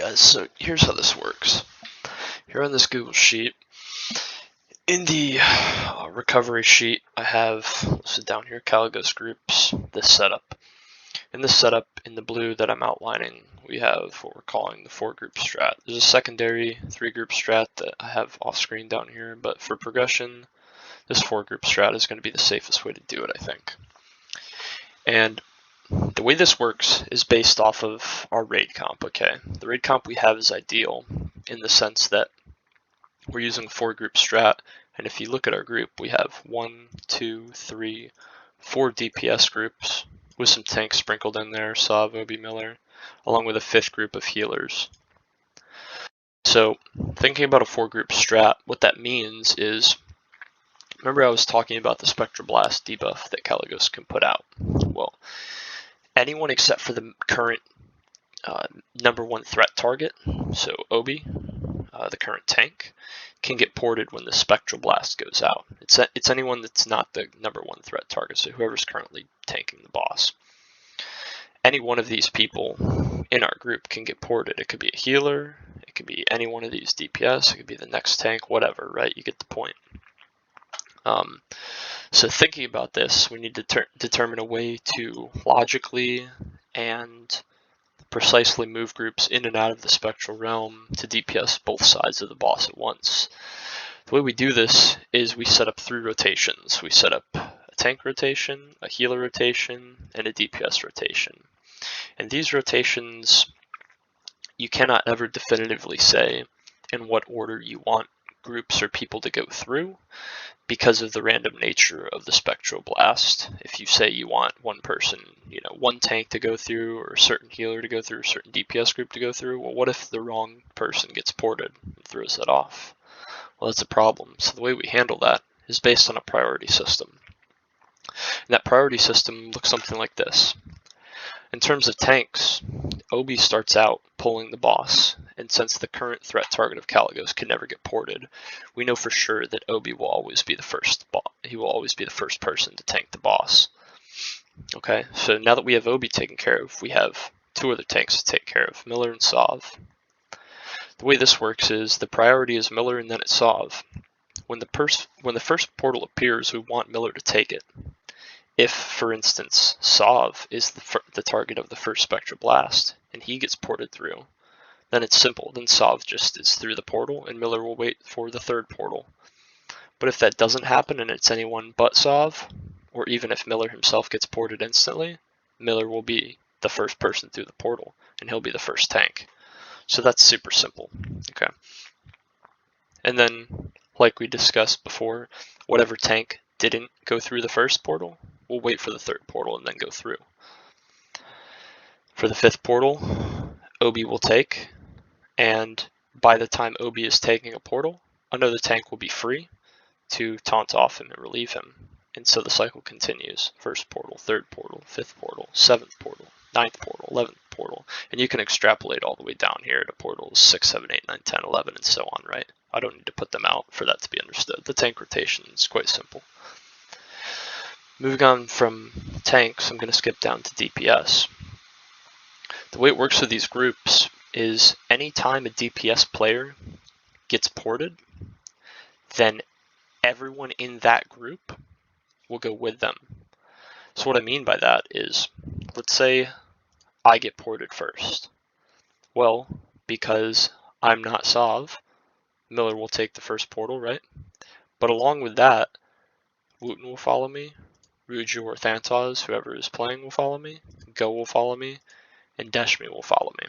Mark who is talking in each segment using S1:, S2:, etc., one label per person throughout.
S1: guys, so here's how this works. Here on this Google Sheet, in the recovery sheet, I have listed down here Kalecgos groups, this setup. In this setup, in the blue that I'm outlining, we have what we're calling the 4-group strat. There's a secondary 3-group strat that I have off screen down here, but for progression, this 4-group strat is going to be the safest way to do it, I think. And the way this works is based off of our raid comp, okay? The raid comp we have is ideal in the sense that we're using a 4-group strat, and if you look at our group, we have 1, 2, 3, 4 DPS groups with some tanks sprinkled in there, Sav, Obi, Miller, along with a 5th group of healers. So thinking about a 4-group strat, what that means is, remember I was talking about the Spectral Blast debuff that Kalecgos can put out? Well, anyone except for the current #1 threat target, so Obi, the current tank, can get ported when the Spectral Blast goes out. It's anyone that's not the #1 threat target, so whoever's currently tanking the boss. Any one of these people in our group can get ported. It could be a healer, it could be any one of these DPS, it could be the next tank, whatever, right? You get the point. So thinking about this, we need to determine a way to logically and precisely move groups in and out of the spectral realm to DPS both sides of the boss at once. The way we do this is we set up 3 rotations. We set up a tank rotation, a healer rotation, and a DPS rotation. And these rotations, you cannot ever definitively say in what order you want groups or people to go through because of the random nature of the Spectral Blast. If you say you want one person, one tank to go through, or a certain healer to go through, or a certain DPS group to go through, well, what if the wrong person gets ported and throws that off? Well, that's a problem. So the way we handle that is based on a priority system. And that priority system looks something like this. In terms of tanks, Obi starts out pulling the boss, and since the current threat target of Kalecgos can never get ported, we know for sure that Obi will always be the first. He will always be the first person to tank the boss. Okay, so now that we have Obi taken care of, we have 2 other tanks to take care of, Miller and Sav. The way this works is the priority is Miller and then it's Sav. When the first portal appears, we want Miller to take it. If, for instance, Sav is the target of the first Spectral Blast, and he gets ported through, then it's simple. Then Sav just is through the portal, and Miller will wait for the 3rd portal. But if that doesn't happen, and it's anyone but Sav, or even if Miller himself gets ported instantly, Miller will be the first person through the portal, and he'll be the first tank. So that's super simple, okay? And then, like we discussed before, whatever tank didn't go through the first portal, we'll wait for the 3rd portal and then go through. For the 5th portal, Obi will take, and by the time Obi is taking a portal, another tank will be free to taunt off him and relieve him. And so the cycle continues. 1st portal, 3rd portal, 5th portal, 7th portal, 9th portal, 11th portal, and you can extrapolate all the way down here to portals 6, 7, 8, 9, 10, 11, and so on, right? I don't need to put them out for that to be understood. The tank rotation is quite simple. Moving on from tanks, I'm going to skip down to DPS. The way it works with these groups is anytime a DPS player gets ported, then everyone in that group will go with them. So what I mean by that is, let's say I get ported first. Well, because I'm not Sav, Miller will take the 1st portal, right? But along with that, Wooten will follow me, Ruju or Thantaz, whoever is playing, will follow me, Go will follow me, and Deshmi will follow me.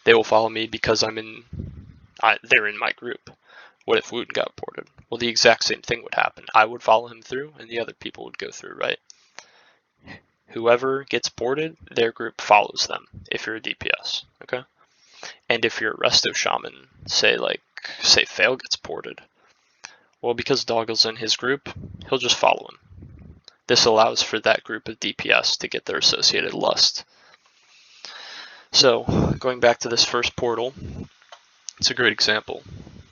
S1: They will follow me because they're in my group. What if Wooten got ported? Well, the exact same thing would happen. I would follow him through, and the other people would go through, right? Whoever gets ported, their group follows them, if you're a DPS, okay? And if you're a Resto Shaman, say Fail gets ported, well, because Doggle's in his group, he'll just follow him. This allows for that group of DPS to get their associated lust. So, going back to this 1st portal, it's a great example.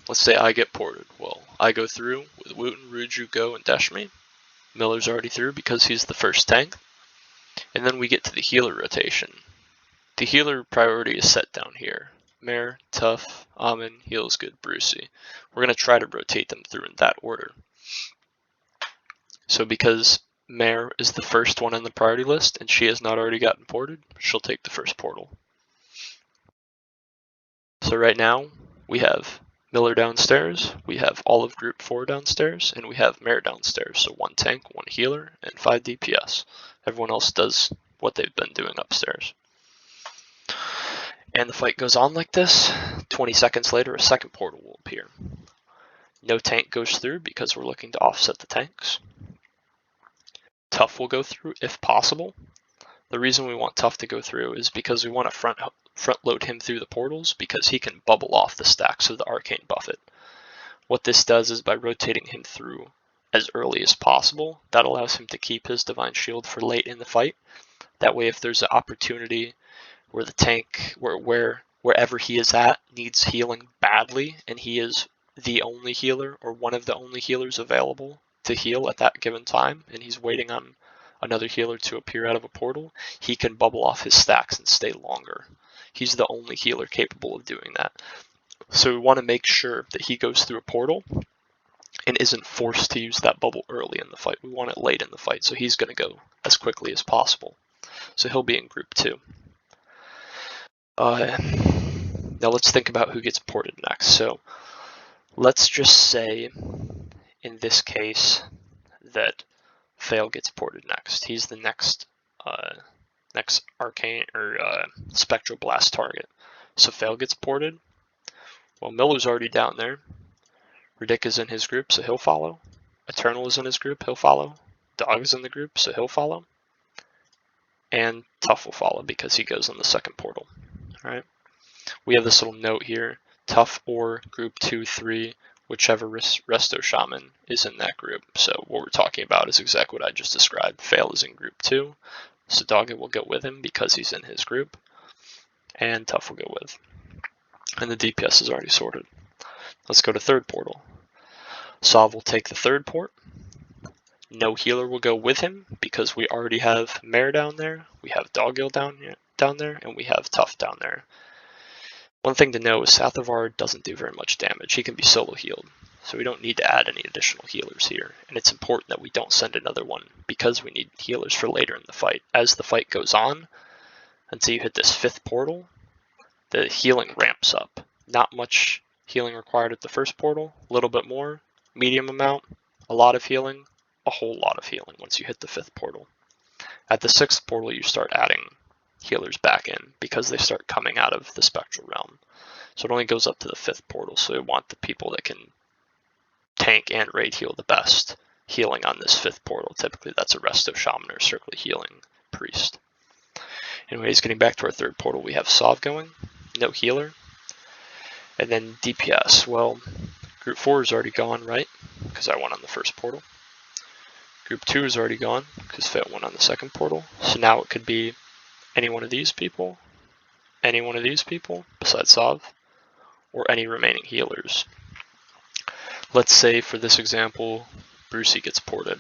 S1: Let's say I get ported. Well, I go through with Wooten, Ruju, Go, and Deshmi. Miller's already through because he's the 1st tank. And then we get to the healer rotation. The healer priority is set down here. Mare, Tough, Amin, Heals Good, Brucey. We're going to try to rotate them through in that order. So because Mare is the first one on the priority list and she has not already gotten ported, she'll take the first portal. So right now we have Miller downstairs, we have all of group 4 downstairs, and we have Mare downstairs. So 1 tank, 1 healer, and 5 DPS. Everyone else does what they've been doing upstairs. And the fight goes on like this. 20 seconds later, a second portal will appear. No tank goes through because we're looking to offset the tanks. Tough will go through if possible. The reason we want Tough to go through is because we want to front load him through the portals because he can bubble off the stacks of the Arcane Buffet. What this does is by rotating him through as early as possible, that allows him to keep his Divine Shield for late in the fight. That way if there's an opportunity where the tank, wherever he is at, needs healing badly, and he is the only healer or one of the only healers available to heal at that given time, and he's waiting on another healer to appear out of a portal, he can bubble off his stacks and stay longer. He's the only healer capable of doing that. So we want to make sure that he goes through a portal and isn't forced to use that bubble early in the fight. We want it late in the fight, so he's going to go as quickly as possible. So he'll be in group 2. Now let's think about who gets ported next. So let's just say, in this case, that Fail gets ported next. He's the next Arcane or Spectral Blast target. So Fail gets ported. Well, Miller's already down there. Ridic is in his group, so he'll follow. Eternal is in his group, he'll follow. Dog is in the group, so he'll follow. And Tough will follow because he goes on the second portal. Alright. We have this little note here. Tough or group 2, 3, whichever Resto Shaman is in that group. So what we're talking about is exactly what I just described. Fail is in group 2, so Doggy will go with him because he's in his group, and Tough will go with. And the DPS is already sorted. Let's go to third portal. Sov will take the third port. No healer will go with him because we already have Mare down there, we have Doggill down there, and we have Tough down there. One thing to know is Sathavar doesn't do very much damage. He can be solo healed, so we don't need to add any additional healers here. And it's important that we don't send another one because we need healers for later in the fight. As the fight goes on, until you hit this 5th portal, the healing ramps up. Not much healing required at the first portal, a little bit more, medium amount, a lot of healing, a whole lot of healing once you hit the 5th portal. At the 6th portal, you start adding healers back in because they start coming out of the Spectral Realm. So it only goes up to the 5th portal, so we want the people that can tank and raid heal the best healing on this 5th portal. Typically that's a Resto Shaman or Circle Healing Priest. Anyways, getting back to our 3rd portal, we have Sov going, no healer. And then DPS, well, group 4 is already gone, right? Because I went on the 1st portal. Group 2 is already gone because Fail went on the 2nd portal. So now it could be any one of these people, any one of these people besides Sov, or any remaining healers. Let's say for this example, Brucey gets ported.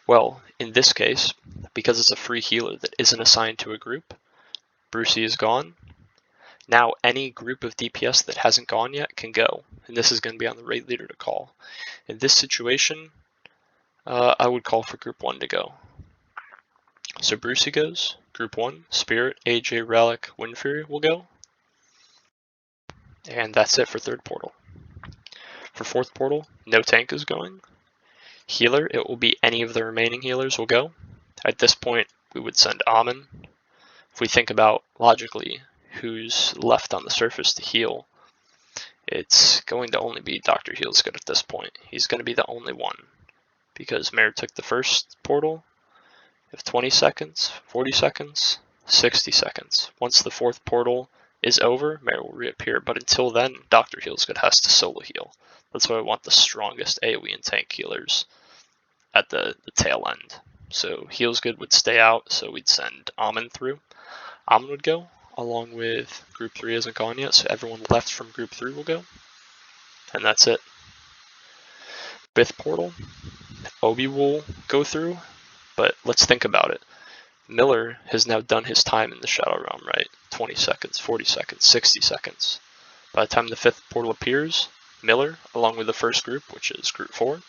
S1: Well, in this case, because it's a free healer that isn't assigned to a group, Brucey is gone. Now any group of DPS that hasn't gone yet can go, and this is going to be on the raid leader to call. In this situation, I would call for group 1 to go. So Brucey goes, group 1, Spirit, AJ, Relic, Windfury will go. And that's it for 3rd portal. For 4th portal, no tank is going. Healer, it will be any of the remaining healers will go. At this point, we would send Amin. If we think about logically who's left on the surface to heal, it's going to only be Dr. Heals Good at this point. He's going to be the only one because Mare took the 1st portal. We have 20 seconds, 40 seconds, 60 seconds. Once the 4th portal is over, Mare will reappear, but until then, Dr. Heals Good has to solo heal. That's why I want the strongest AoE and tank healers at the tail end. So Heals Good would stay out, so we'd send Amin through. Amin would go, along with Group 3 hasn't gone yet, so everyone left from Group 3 will go. And that's it. 5th portal, Obi will go through, but let's think about it. Miller has now done his time in the Shadow Realm, right? 20 seconds, 40 seconds, 60 seconds. By the time the 5th portal appears, Miller, along with the first group, which is Group 4,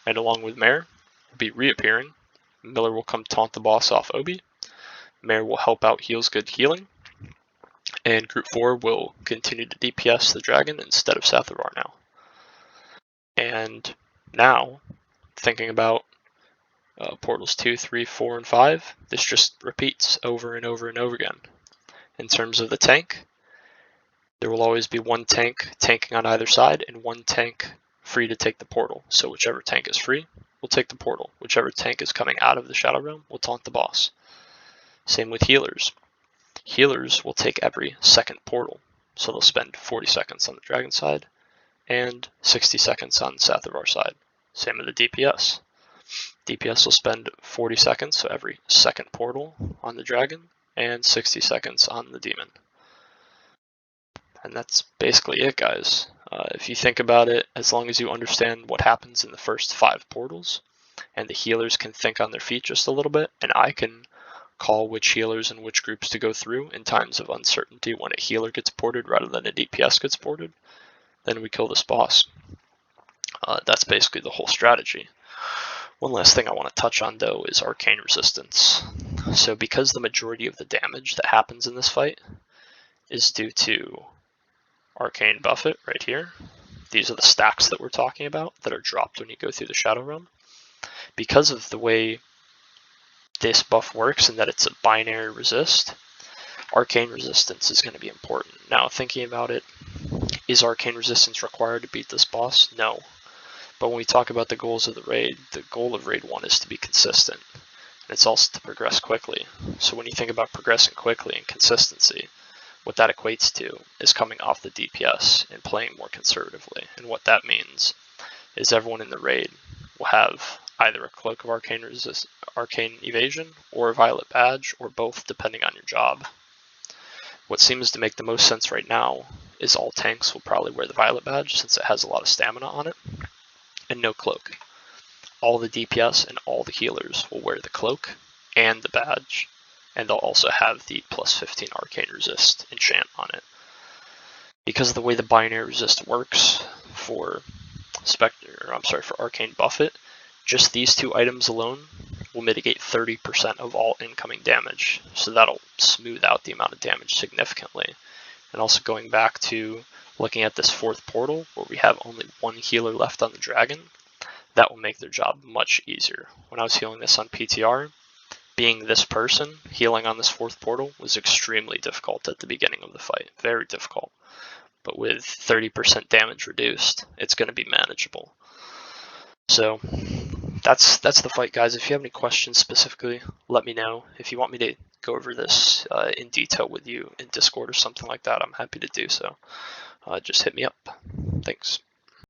S1: and along with Mare, will be reappearing. Miller will come taunt the boss off Obi. Mare will help out Heals Good healing. And Group 4 will continue to DPS the dragon instead of Sathavar now. And now, thinking about portals 2, 3, 4, and 5, this just repeats over and over and over again. In terms of the tank, there will always be one tank tanking on either side and one tank free to take the portal. So whichever tank is free will take the portal. Whichever tank is coming out of the Shadow Realm will taunt the boss. Same with healers. Healers will take every second portal. So they'll spend 40 seconds on the dragon side and 60 seconds on Sathavar side. Same with the DPS. DPS will spend 40 seconds, so every second portal on the dragon, and 60 seconds on the demon. And that's basically it, guys. If you think about it, as long as you understand what happens in the first 5 portals, and the healers can think on their feet just a little bit, and I can call which healers and which groups to go through in times of uncertainty when a healer gets ported rather than a DPS gets ported, then we kill this boss. That's basically the whole strategy. One last thing I want to touch on, though, is arcane resistance. So because the majority of the damage that happens in this fight is due to arcane buffet right here, these are the stacks that we're talking about that are dropped when you go through the Shadow Realm. Because of the way this buff works and that it's a binary resist, arcane resistance is going to be important. Now, thinking about it, is arcane resistance required to beat this boss? No. But when we talk about the goals of the raid, the goal of raid 1 is to be consistent. And it's also to progress quickly. So when you think about progressing quickly and consistency, what that equates to is coming off the DPS and playing more conservatively. And what that means is everyone in the raid will have either a Cloak of Arcane Evasion or a Violet Badge, or both depending on your job. What seems to make the most sense right now is all tanks will probably wear the Violet Badge since it has a lot of stamina on it, and no Cloak. All the DPS and all the healers will wear the Cloak and the Badge, and they'll also have the plus 15 Arcane Resist enchant on it. Because of the way the binary resist works for Arcane Buffet, just these 2 items alone will mitigate 30% of all incoming damage, so that'll smooth out the amount of damage significantly. And also going back to looking at this 4th portal, where we have only 1 healer left on the dragon, that will make their job much easier. When I was healing this on PTR, being this person healing on this 4th portal was extremely difficult at the beginning of the fight, very difficult. But with 30% damage reduced, it's going to be manageable. So that's the fight, guys. If you have any questions specifically, let me know. If you want me to go over this in detail with you in Discord or something like that, I'm happy to do so. Just hit me up. Thanks.